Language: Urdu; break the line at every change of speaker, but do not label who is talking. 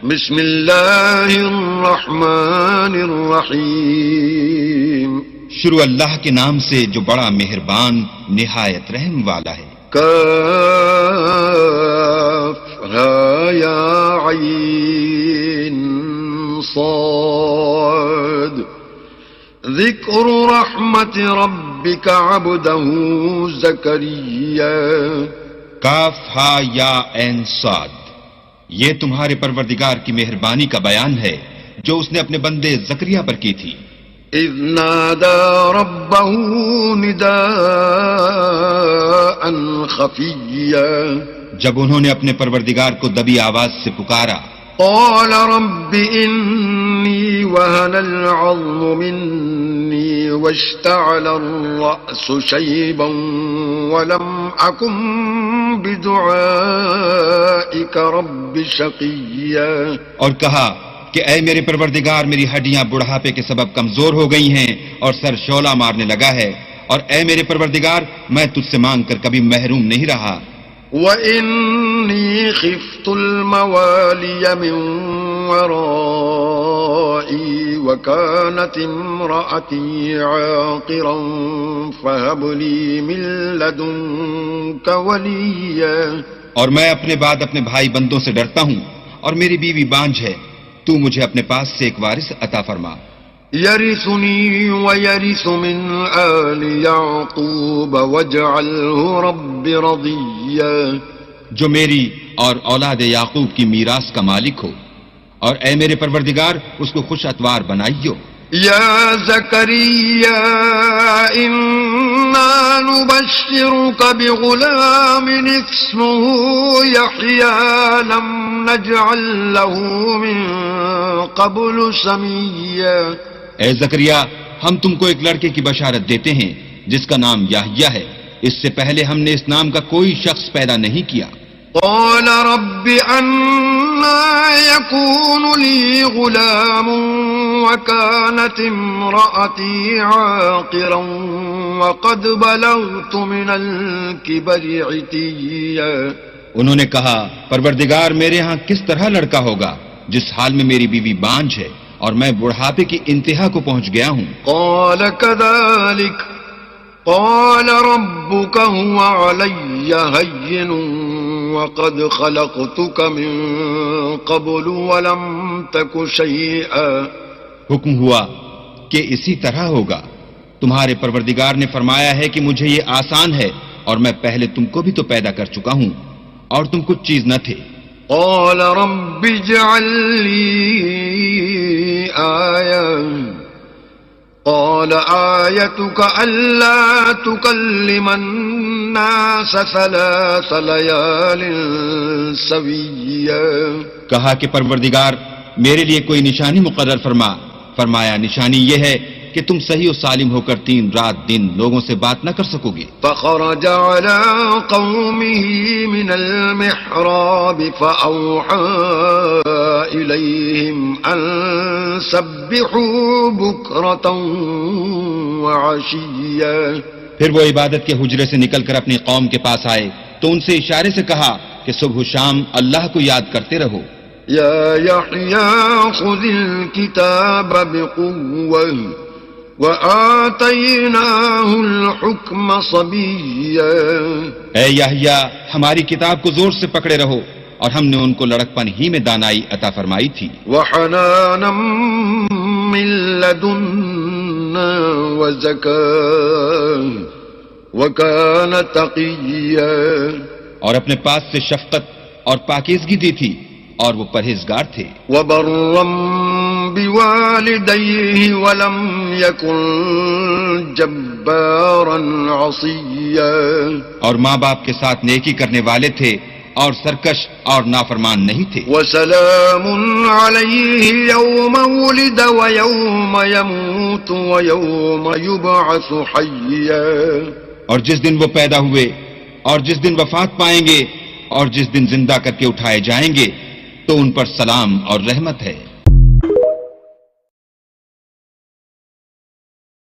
بسم اللہ الرحمن الرحیم
شروع اللہ کے نام سے جو بڑا مہربان نہایت رحم والا ہے۔
کاف ہا یا عین صاد ذکر رحمت ربک عبدہ زکریا۔
کاف ہا یا عین صاد، یہ تمہارے پروردگار کی مہربانی کا بیان ہے جو اس نے اپنے بندے زکریا پر کی تھی۔
اذ نادى ربه نداء خفيا،
جب انہوں نے اپنے پروردگار کو دبی آواز سے پکارا۔
قال رب إني وهن العظم مني واشتعل الرأس شيبا ولم أكن بدعائك رب شقيا،
اور کہا کہ اے میرے پروردگار، میری ہڈیاں بڑھاپے کے سبب کمزور ہو گئی ہیں اور سر شعلہ مارنے لگا ہے، اور اے میرے پروردگار میں تجھ سے مانگ کر کبھی محروم نہیں رہا۔
وَإِنِّي خِفْتُ الْمَوَالِيَ مِنْ وَرَائِي وَكَانَتِ امْرَأَتِي عَاقِرًا فَهَبْ لِي مِنْ لَدُنْكَ وَلِيًّا،
اور میں اپنے بعد اپنے بھائی بندوں سے ڈرتا ہوں اور میری بیوی بانجھ ہے، تو مجھے اپنے پاس سے ایک وارث عطا فرما۔
يرثني ويرث من آل يعقوب واجعله رب رضيا،
جو میری اور اولاد یعقوب کی میراث کا مالک ہو، اور اے میرے پروردگار اس کو خوش اتوار بنائیو۔
يا زكريا إنا نبشرك بغلام اسمه يحيى لم نجعل له من قبل سميا،
اے زکریا ہم تم کو ایک لڑکے کی بشارت دیتے ہیں جس کا نام یحییٰ ہے، اس سے پہلے ہم نے اس نام کا کوئی شخص پیدا نہیں کیا۔
قال رب أنا يكون لي غلام وكانت امرأتي عاقرا وقد بلغت من الكبر عتيا،
انہوں نے کہا پروردگار میرے ہاں کس طرح لڑکا ہوگا جس حال میں میری بیوی بانجھ ہے اور میں بڑھاپے کی انتہا کو پہنچ گیا ہوں۔
قال كذلك قال ربك هو علي هين وقد خلقتك من قبل ولم تك شيئا،
حکم ہوا کہ اسی طرح ہوگا، تمہارے پروردگار نے فرمایا ہے کہ مجھے یہ آسان ہے اور میں پہلے تم کو بھی تو پیدا کر چکا ہوں اور تم کچھ چیز نہ تھے۔
قال رب اجعل لي آية قال آيتك ألا تكلم الناس 3 ليال سويا،
کہا کہ پروردگار میرے لیے کوئی نشانی مقرر فرما۔ فرمایا نشانی یہ ہے کہ تم صحیح و سالم ہو کر 3 رات دن لوگوں سے بات نہ کر سکو گے۔
فخرج على قومه من المحراب فأوحى إليهم أن سبحوا بكرة وعشيا، پھر
وہ عبادت کے حجرے سے نکل کر اپنی قوم کے پاس آئے تو ان سے اشارے سے کہا کہ صبح و شام اللہ کو یاد کرتے رہو۔
يا يحيى خذ الكتاب بقوة وآتيناه الحكم صبيا،
اے یحییٰ ہماری کتاب کو زور سے پکڑے رہو، اور ہم نے ان کو لڑکپن ہی میں دانائی عطا فرمائی تھی۔
وحنانا من لدنا وزكاة وكان تقيا،
اور اپنے پاس سے شفقت اور پاکیزگی دی تھی اور وہ پرہیزگار تھے۔
وبرا بوالديه ولم يكن جبارا عصيا،
اور ماں باپ کے ساتھ نیکی کرنے والے تھے اور سرکش اور نافرمان نہیں تھے۔
وسلام عليه يوم ولد ويوم يموت ويوم يبعث حيا،
اور جس دن وہ پیدا ہوئے اور جس دن وفات پائیں گے اور جس دن زندہ کر کے اٹھائے جائیں گے تو ان پر سلام اور رحمت ہے۔